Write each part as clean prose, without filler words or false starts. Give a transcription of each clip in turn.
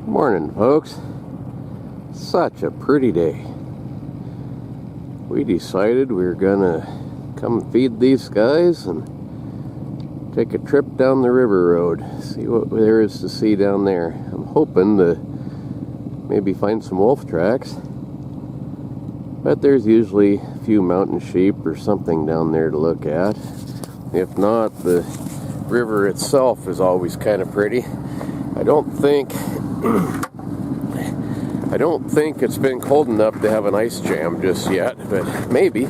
Morning, folks. Such a pretty day. We decided we were gonna come feed these guys and take a trip down the river road, see what there is to see down there. I'm hoping to maybe find some wolf tracks, but there's usually a few mountain sheep or something down there to look at. If not, the river itself is always kind of pretty. I don't think it's been cold enough to have an ice jam just yet, but maybe.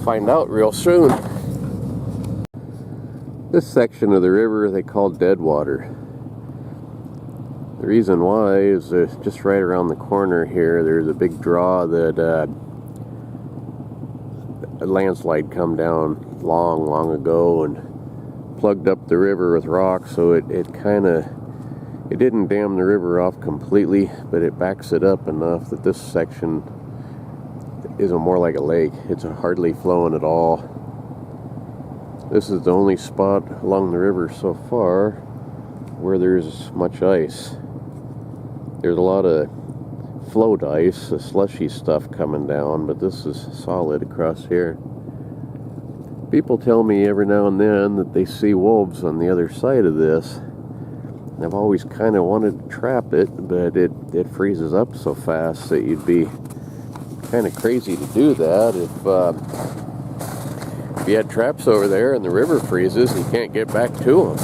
Find out real soon. This section of the river they call Deadwater. The reason why is just right around the corner here there's a big draw that a landslide come down long ago and plugged up the river with rocks, so it didn't dam the river off completely, but it backs it up enough that this section is more like a lake. It's hardly flowing at all. This is the only spot along the river so far where there's much ice. There's a lot of float ice, the slushy stuff coming down, but this is solid across here. People tell me every now and then that they see wolves on the other side of this. I've always kind of wanted to trap it, but it freezes up so fast that you'd be kind of crazy to do that. If you had traps over there and the river freezes, you can't get back to them.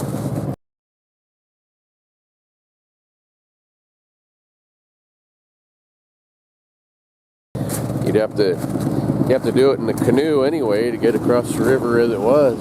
You have to do it in the canoe anyway to get across the river as it was.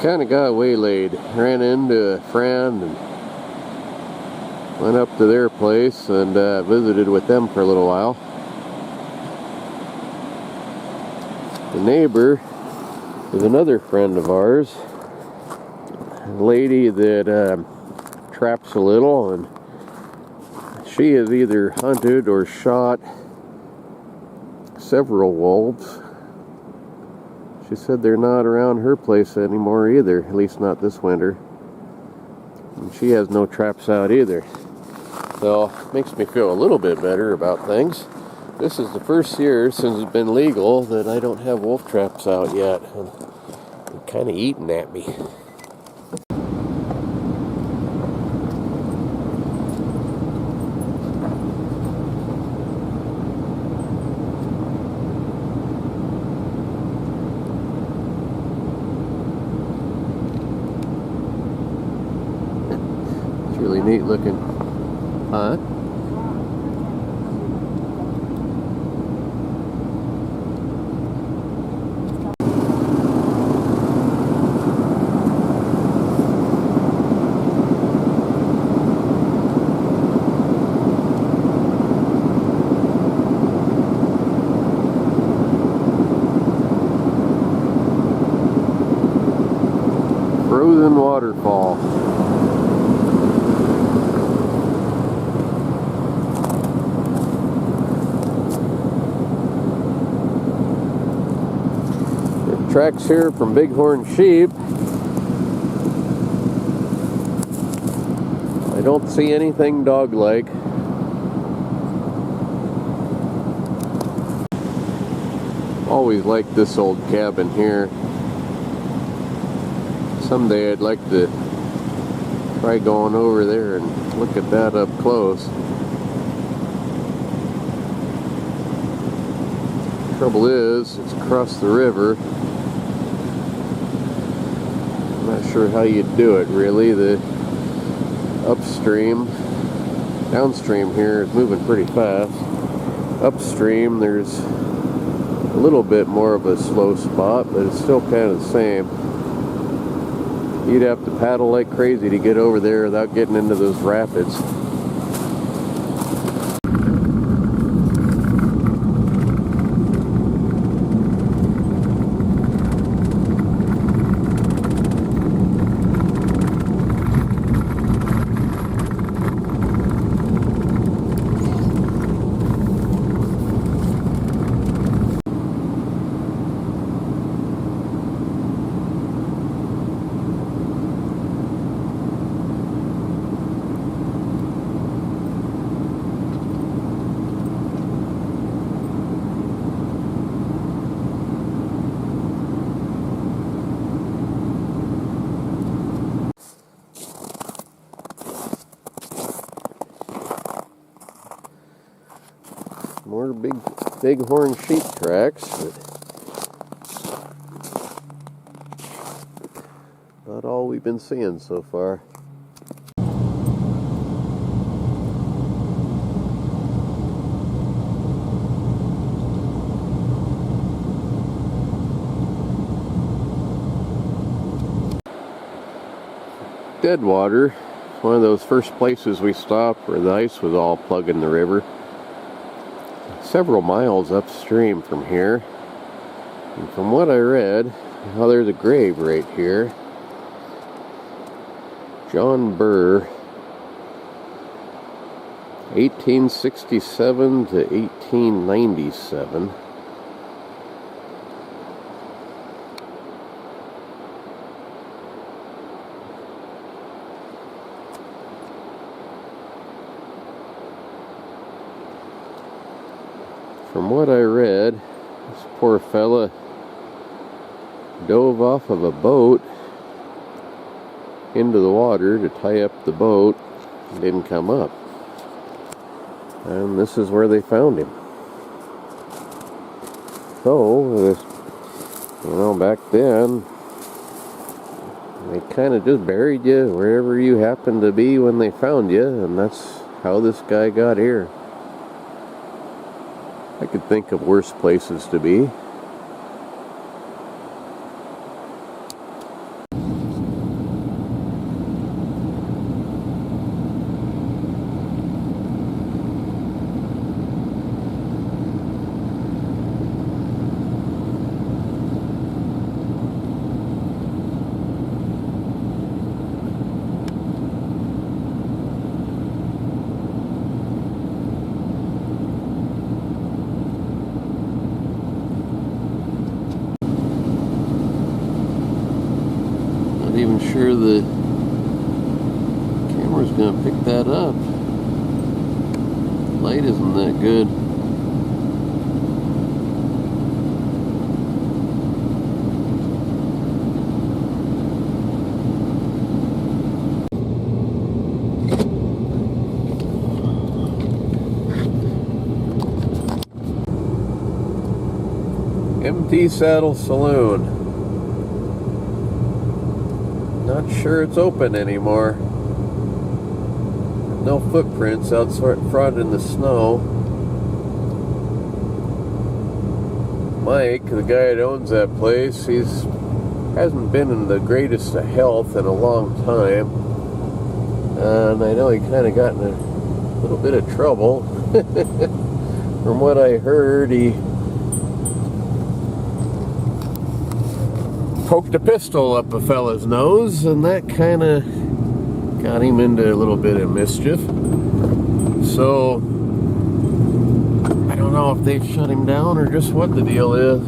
Kind of got waylaid, ran into a friend and went up to their place and visited with them for a little while. The neighbor is another friend of ours, a lady that traps a little, and she has either hunted or shot several wolves. She said they're not around her place anymore either, at least not this winter. And she has no traps out either. So, makes me feel a little bit better about things. This is the first year since it's been legal that I don't have wolf traps out yet. And they're kind of eating at me. Really neat looking. Huh? Frozen waterfall. Tracks here from bighorn sheep. I don't see anything dog-like. Always liked this old cabin here. Someday I'd like to try going over there and look at that up close. Trouble is, it's across the river. I'm not sure how you'd do it really. The downstream here is moving pretty fast. Upstream there's a little bit more of a slow spot, but it's still kind of the same. You'd have to paddle like crazy to get over there without getting into those rapids. More bighorn sheep tracks, but not all we've been seeing so far. Deadwater, one of those first places we stopped where the ice was all plugging the river. Several miles upstream from here, and from what I read, well, there's a grave right here. John Burr, 1867 to 1897. From what I read, this poor fella dove off of a boat into the water to tie up the boat and didn't come up. And this is where they found him. So, back then, they kind of just buried you wherever you happened to be when they found you, and that's how this guy got here. I could think of worse places to be. Not even sure the camera's gonna pick that up. The light isn't that good. Empty Saddle Saloon. Not sure it's open anymore. No footprints out front in the snow. Mike, the guy that owns that place, hasn't been in the greatest of health in a long time. And I know he kind of got in a little bit of trouble. From what I heard, he poked a pistol up a fella's nose, and that kind of got him into a little bit of mischief. So I don't know if they've shut him down or just what the deal is.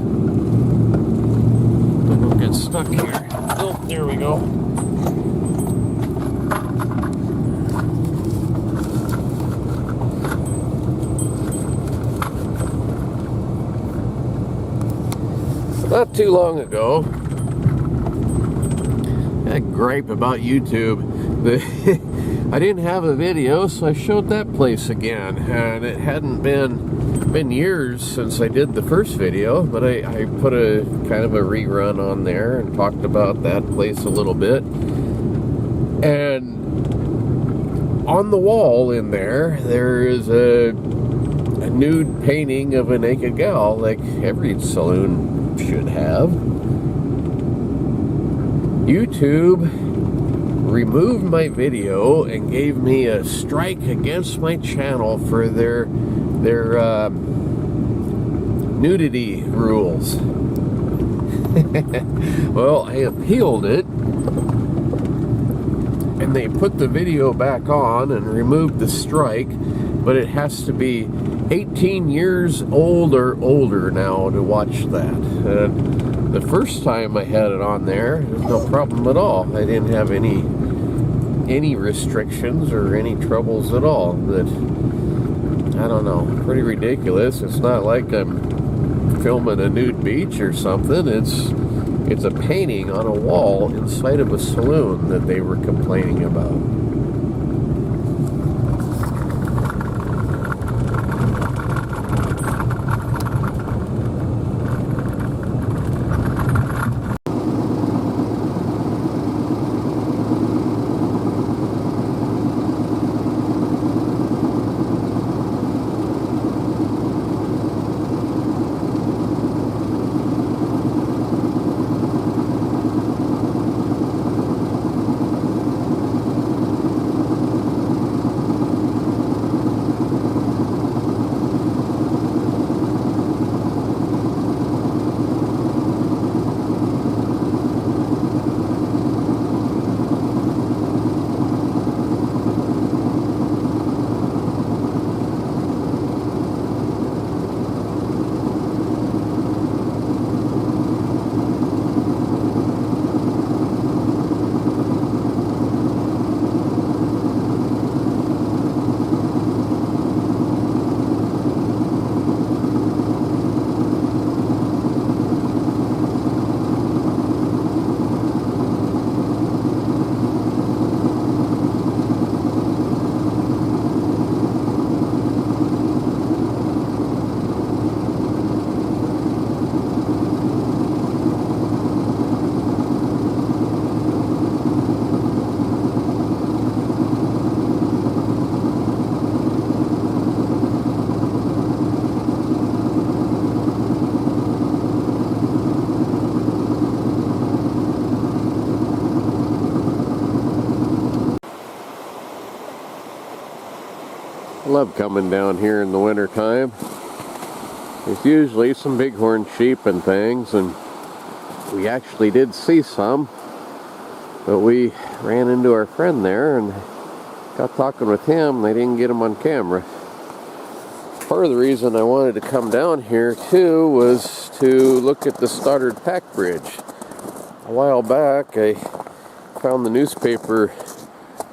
Don't get stuck here. Oh, there we go. too long ago, I gripe about YouTube. I didn't have a video, so I showed that place again, and it hadn't been years since I did the first video, but I put a kind of a rerun on there and talked about that place a little bit. And on the wall in there is a nude painting of a naked gal, like every saloon should have. YouTube removed my video and gave me a strike against my channel for their nudity rules. Well, I appealed it, and they put the video back on and removed the strike, but it has to be 18 years old or older now to watch that. The first time I had it on there, there was no problem at all. I didn't have any restrictions or any troubles at all. But I don't know, pretty ridiculous. It's not like I'm filming a nude beach or something. It's a painting on a wall inside of a saloon that they were complaining about. I love coming down here in the winter time. There's usually some bighorn sheep and things, and we actually did see some, but we ran into our friend there and got talking with him. They didn't get him on camera. Part of the reason I wanted to come down here too was to look at the Stoddard Pack Bridge. A while back I found the newspaper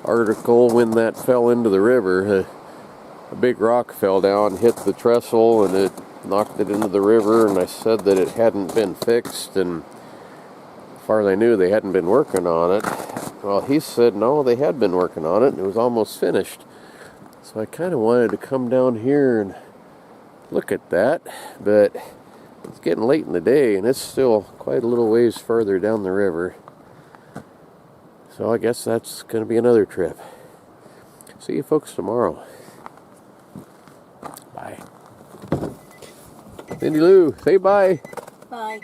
article when that fell into the river. A big rock fell down, hit the trestle, and it knocked it into the river, and I said that it hadn't been fixed, and as far as I knew, they hadn't been working on it. Well, he said no, they had been working on it, and it was almost finished. So I kind of wanted to come down here and look at that, but it's getting late in the day, and it's still quite a little ways further down the river. So I guess that's going to be another trip. See you folks tomorrow. Bye. Cindy Lou, say bye. Bye.